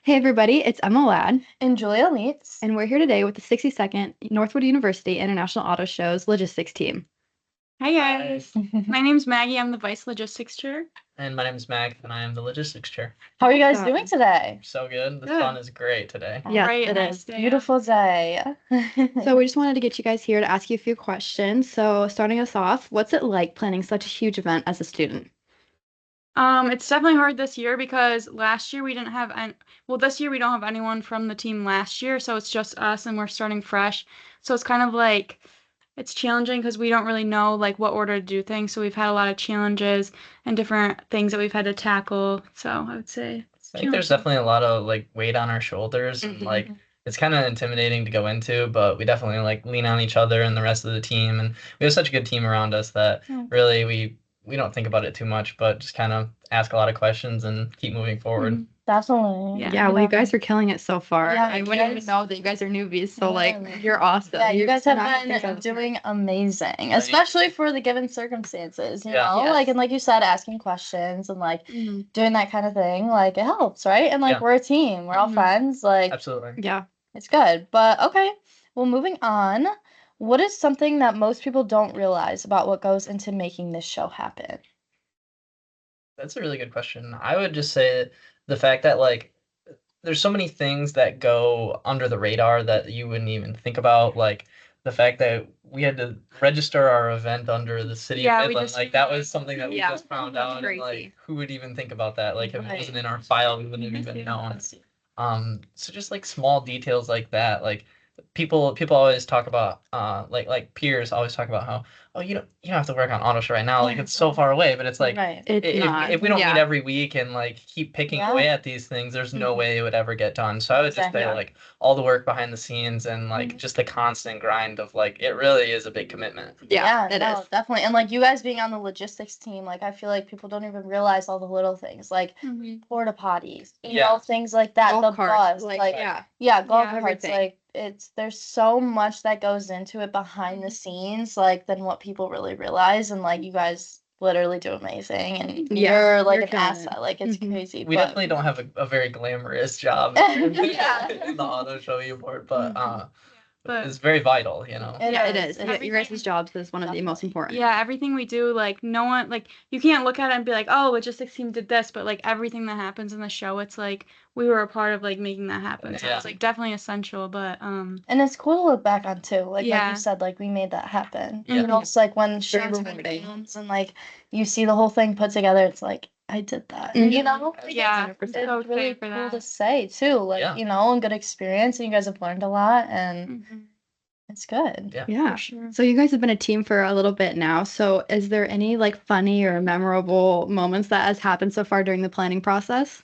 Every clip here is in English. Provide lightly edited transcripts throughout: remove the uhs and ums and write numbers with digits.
Hey everybody, it's Emma Ladd, And Julia Leitz. and we're here today with the 62nd Northwood University International Auto Show's logistics team. Hi guys, my name's Maggie. I'm the Vice Logistics Chair. And my name is Mac, and I am the logistics chair. How are you guys Awesome. doing today? So good. The Good. sun is great today. Yes, Bright, it nice is. day. Beautiful day. So we just wanted to get you guys here to ask you a few questions. So starting us off, what's it like planning such a huge event as a student? It's definitely hard this year because last year we didn't have this year we don't have anyone from the team last year, so it's just us and we're starting fresh. So it's kind of like it's challenging because we don't really know like what order to do things. So we've had a lot of challenges and different things that we've had to tackle. So I would say it's I think there's challenging. definitely a lot of like weight on our shoulders, and like it's kind of intimidating to go into, but we definitely like lean on each other and the rest of the team, and we have such a good team around us that Yeah. really we don't think about it too much, but just kind of ask a lot of questions and keep moving forward. Mhm. Definitely. Yeah. Yeah, well, you guys are killing it so far. Yeah, I you wouldn't even guys- know that you guys are newbies, so Yeah. like you're awesome. Yeah, you guys have knocking things out been of the park. doing amazing, especially for the given circumstances, you Yeah. know? Yes. Like, and like you said, asking questions and like Mhm. doing that kind of thing, like it helps, right? And like Yeah. we're a team, we're all Mhm. friends, like Absolutely. Yeah. it's good. But okay, well, moving on, what is something that most people don't realize about what goes into making this show happen? That's a really good question. I would just say the fact that like there's so many things that go under the radar that you wouldn't even think about, like the fact that we had to register our event under the city Yeah, of we Midland, just like that was something that we Yeah. just found That's out, and crazy. like who would even think about that? Like if it Right. wasn't in our file, we wouldn't have even known. So just like small details like that, like people always talk about like peers always talk about how, oh, you don't have to work on auto show right now, like it's so far away, but it's like Right. It's not. if we don't Yeah. meet every week and like keep picking Yeah. away at these things, there's no Mhm. way it would ever get done. So I would just Exactly. say like all the work behind the scenes and like Mhm. just the constant grind of like it really is a big commitment. Yeah, it no, is. definitely. And like you guys being on the logistics team, like I feel like people don't even realize all the little things, like Mhm. porta potties, you Yeah. know, things like that. Golf The carts, bus, like, yeah, golf Yeah, carts. everything. Like there's so much that goes into it behind the Mhm. scenes, like than what people really realize. And like you guys literally do amazing, and Yeah, you're like you're an killing it. asset. Like it's Mhm. crazy. We but definitely don't have a very glamorous job Yeah. in the auto show board, but But it's very vital, you know. It Yeah, it is. is. It Your guys' jobs is one of the most Definitely. important. yeah, everything we do, like no one, like you can't look at it and be like, oh, logistics team did this, but like everything that happens in the show, it's like we were a part of like making that happen. So Yeah. it's like definitely essential, but And it's cool to look back on too. Like Yeah. you said, like we made that happen. Yeah. You know, it's like when Very shows rewarding. comes and like you see the whole thing put together, it's like I did that. Mhm. You know? yeah, 100%. It's so really excited for cool to that. say too. Like, Yeah. you know, and good experience and you guys have learned a lot and Mhm. it's good. Yeah. Yeah. For sure. So you guys have been a team for a little bit now. So is there any like funny or memorable moments that has happened so far during the planning process?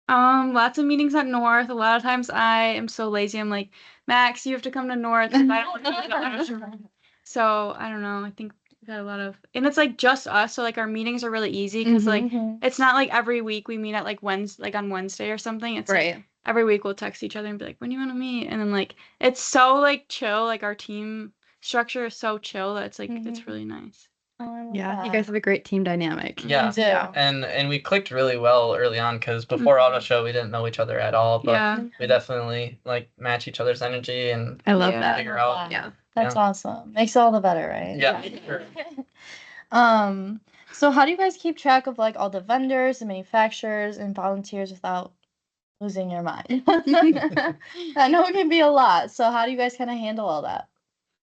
Lots of meetings at North. A lot of times I am so lazy. I'm like, Max, you have to come to North 'cause I don't want to do the auto show. So I don't know. I think we've had a lot of, and it's like just us. So like our meetings are really easy because like Mhm. it's not like every week we meet at like Wednesday, like on Wednesday or something. It's like Right. every week we'll text each other and be like, when do you want to meet? And then like it's so like chill. Like our team structure is so chill that it's like it's Mhm. really nice. Oh, I love Yeah. You that. guys have a great team dynamic. Yeah. You do. Yeah. And we clicked really well early on because before auto show we didn't know each other at all, but Yeah. we definitely like match each other's energy and I love Yeah. that. figure love out. that. Yeah. That's awesome. Makes it all the better, right? Yeah. Yeah. Sure. So how do you guys keep track of like all the vendors and manufacturers and volunteers without losing your mind? I know it can be a lot. So how do you guys kind of handle all that?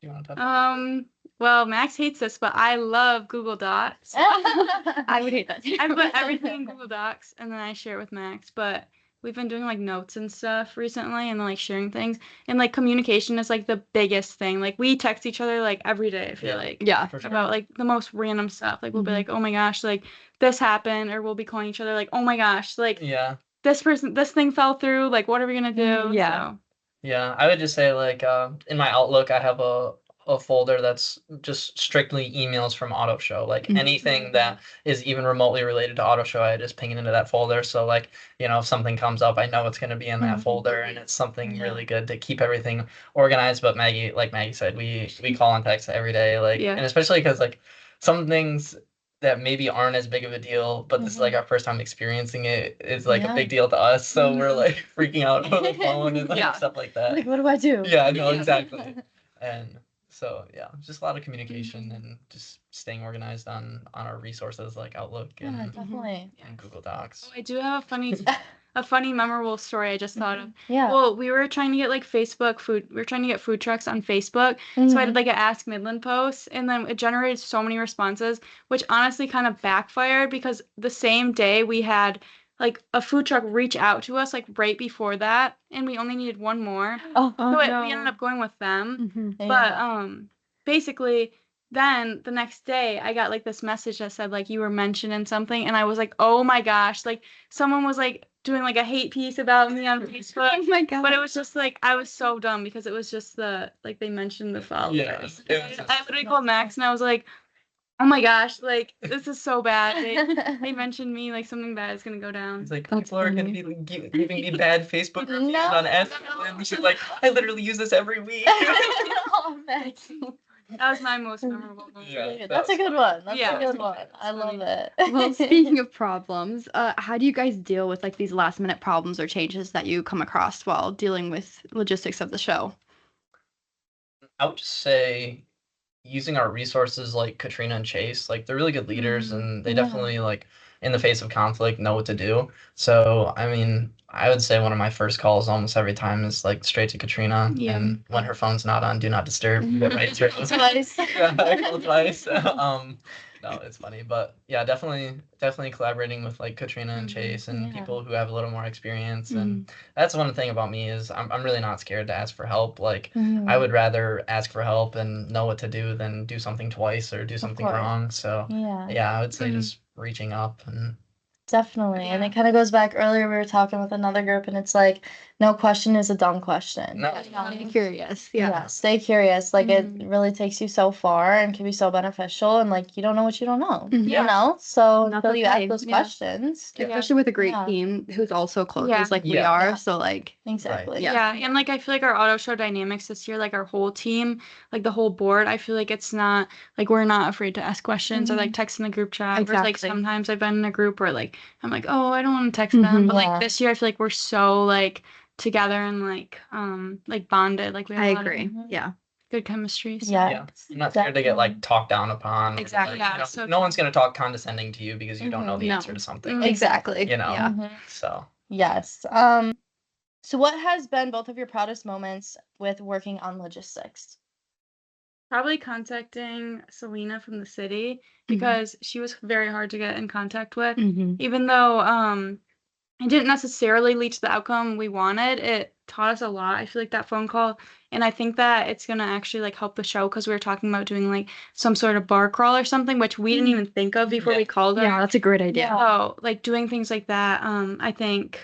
Do you want to touch? Well, Max hates this, but I love Google Docs. I would hate that too. I put everything in Google Docs and then I share it with Max. But we've been doing like notes and stuff recently and like sharing things. And like communication is like the biggest thing. Like we text each other like every day, I feel Yeah. like. Yeah. For sure. About like the most random stuff. Like we'll be Mhm. like, oh my gosh, like this happened, or we'll be calling each other like, oh my gosh, like Yeah. this thing fell through, like what are we gonna do? Mhm. Yeah. So, Yeah, I would just say like in my Outlook I have a folder that's just strictly emails from Auto Show. Like Mhm. anything that is even remotely related to Auto Show, I just ping it into that folder. So like, if something comes up, I know it's going to be in that Mhm. folder, and it's something Yeah. really good to keep everything organized. But Maggie said, we call and text every day, like, Yeah. and especially because like some things that maybe aren't as big of a deal, but this is like our first time experiencing it. It's like a Yeah. big deal to us, so we're like freaking out over the phone and like Yeah. stuff like that. Like, what do I do? Yeah, no, exactly. And so yeah, just a lot of communication and just staying organized on our resources like Outlook Yeah, and definitely. Google Docs. I do have a funny memorable story I just thought of. Yeah. Well, we were trying to get like Facebook food. We were trying to get food trucks on Facebook. So I did Mhm. like an Ask Midland post, and then it generated so many responses, which honestly kind of backfired because the same day we had like a food truck reach out to us like right before that, and we only needed one more. Oh, Oh, So we no. ended up going with them. Mhm. But basically then the next day I got like this message that said like you were mentioned in something, and I was like, oh my gosh, like someone was like doing like a hate piece about me on Facebook. Oh my god. But it was just like I was so dumb because it was just the like they mentioned the followers. Yeah, it was just- I literally called Max and I was like, oh my gosh, like this is so bad. They mentioned me, like something bad is gonna go down. It's like That's people are gonna funny. be giving me bad Facebook reviews No. on S. And she's like, I literally use this every week. Oh, Max. That was my most memorable moment. Yeah. That's a good one. That's Yeah. a good one. I love Funny. it. Well, speaking of problems, how do you guys deal with like these last minute problems or changes that you come across while dealing with logistics of the show? I would just say using our resources like Katrina and Chase, like they're really good leaders and they Yeah. definitely like in the face of conflict know what to do. So I mean, I would say one of my first calls almost every time is like straight to Katrina, Yeah. and when her phone's not on, do not disturb. Get right through. Twice. Yeah, I called twice. No, it's funny, but yeah, definitely collaborating with like Katrina and Chase and Yeah. people who have a little more experience. And that's one thing about me is I'm really not scared to ask for help. Like I would rather ask for help and know what to do than do something twice or do something course. wrong. So Yeah. yeah, I would say just reaching up and Definitely. And Yeah. it kind of goes back earlier, we were talking with another group, and it's like, no question is a dumb question. No. Stay curious. Yeah. Stay curious. Like, it really takes you so far and can be so beneficial. And, like, you don't know what you don't know, Mhm. you Yeah. know? So That's until you ask okay. those Yeah. questions. Yeah. Especially with a great Yeah. team who's also close Yeah. as like we Yeah. are. Yeah. So like Exactly. Yeah, and like I feel like our auto show dynamics this year, like our whole team, like the whole board, I feel like it's not like we're not afraid to ask questions or like text in the group chat. Whereas like Exactly. sometimes I've been in a group where like I'm like, oh, I don't want to text them. Mhm. But Yeah. like this year I feel like we're so like together and like bonded. Like we have I a lot agree. of Yeah. good chemistry. So. Yeah. yeah, I'm not scared to get like talked down upon. or, Exactly, like, yeah, you know, so no one's gonna talk condescending to you because you don't know the No. answer to something. Mhm. Exactly. You know. Yeah. Mhm. So Yes. So what has been both of your proudest moments with working on logistics? Probably contacting Selena from the city because she was very hard to get in contact with. Mm-hmm. Even though it didn't necessarily lead to the outcome we wanted, it taught us a lot. I feel like that phone call, and I think that it's gonna actually like help the show because we were talking about doing like some sort of bar crawl or something, which we didn't even think of before we called her. Yeah, that's a great idea. Yeah. So like doing things like that, I think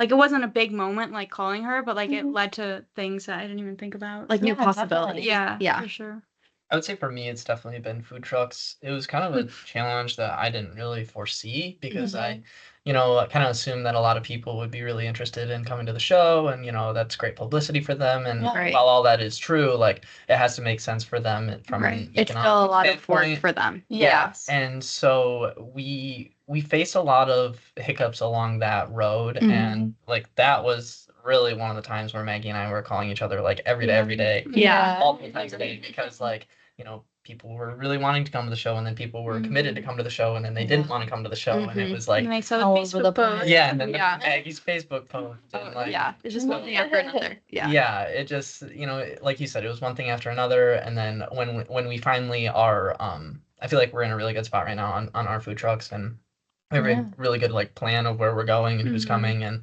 like it wasn't a big moment like calling her, but like it led to things that I didn't even think about. Like So, new Yeah, possibilities. yeah, Yeah. for sure. I would say for me, it's definitely been food trucks. It was kind of a challenge that I didn't really foresee because I kind of assumed that a lot of people would be really interested in coming to the show and, that's great publicity for them. And Yeah. Right. while all that is true, like it has to make sense for them from Right. an It's economic still a lot of work standpoint. for them. Yes. And so we faced a lot of hiccups along that road, and like that was really one of the times where Maggie and I were calling each other like every day, Yeah. multiple times a day, because like people were really wanting to come to the show, and then people were committed to come to the show, and then they didn't want to come to the show, and it was like And I saw the all over the Facebook post. place. yeah, and then Yeah. Maggie's Facebook post, and like Yeah. It's just one thing after another. Yeah. yeah, it just like you said, it was one thing after another, and then when we finally are I feel like we're in a really good spot right now on our food trucks, and we have a really good like plan of where we're going and who's coming, and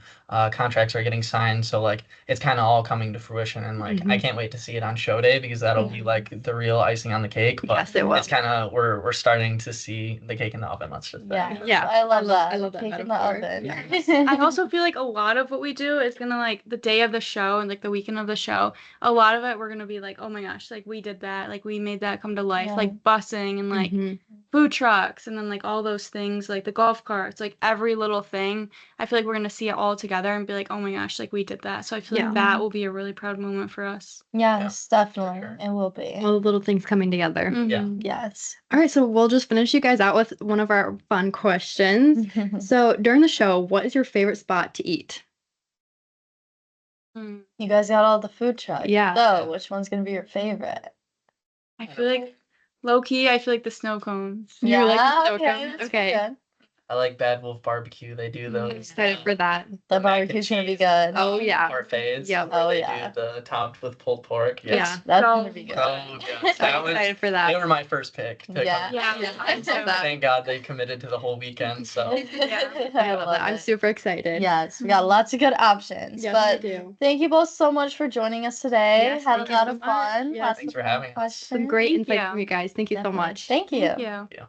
contracts are getting signed, so like it's kind of all coming to fruition, and like I can't wait to see it on show day because that'll be like the real icing on the cake. But Yes, it will. it's kind of we're starting to see the cake in the oven, let's just say. Yeah. I love that. I love that Cake in the metaphor. oven. Yeah. I also feel like a lot of what we do is gonna like the day of the show and like the weekend of the show, a lot of it we're gonna be like, oh my gosh, like we did that, like we made that come to life, Yeah. like busing and like Mhm. food trucks and then like all those things, like the golf golf carts, like every little thing. I feel like we're gonna see it all together and be like, oh my gosh, like we did that. So I feel Yeah. like that will be a really proud moment for us. Yes, for definitely. sure. It will be. All the little things coming together. Mm-hmm. Yeah. Yes. All right, so we'll just finish you guys out with one of our fun questions. So during the show, what is your favorite spot to eat? Mm. You guys got all the food trucks. Yeah. So, which one's gonna be your favorite? I feel like low key, I feel like the snow cones. You like the snow okay, cones? that's Okay. good. I like Bad Wolf Barbecue. They do I'm those excited for that. The mac and barbecue's gonna be cheese good. Oh, yeah. parfaits. Yep. Where Oh, they yeah. do the topped with pulled pork. Yeah. Yes. That's So gonna be good. Oh, yes. I'm That was, excited for they that. were my first pick. to Yeah. come. Yeah, I love that. Thank God they committed to the whole weekend. So I love that. I'm super excited. Yes, we got lots of good options. Yes, but we do. thank you both so much for joining us today. Yes, Had a thank you lot so of much. fun. Yes. Lots Thanks of for fun having us. questions. Some great Thank insights you. from you guys. Thank you so Definitely. much. Thank you. Thank you. yeah.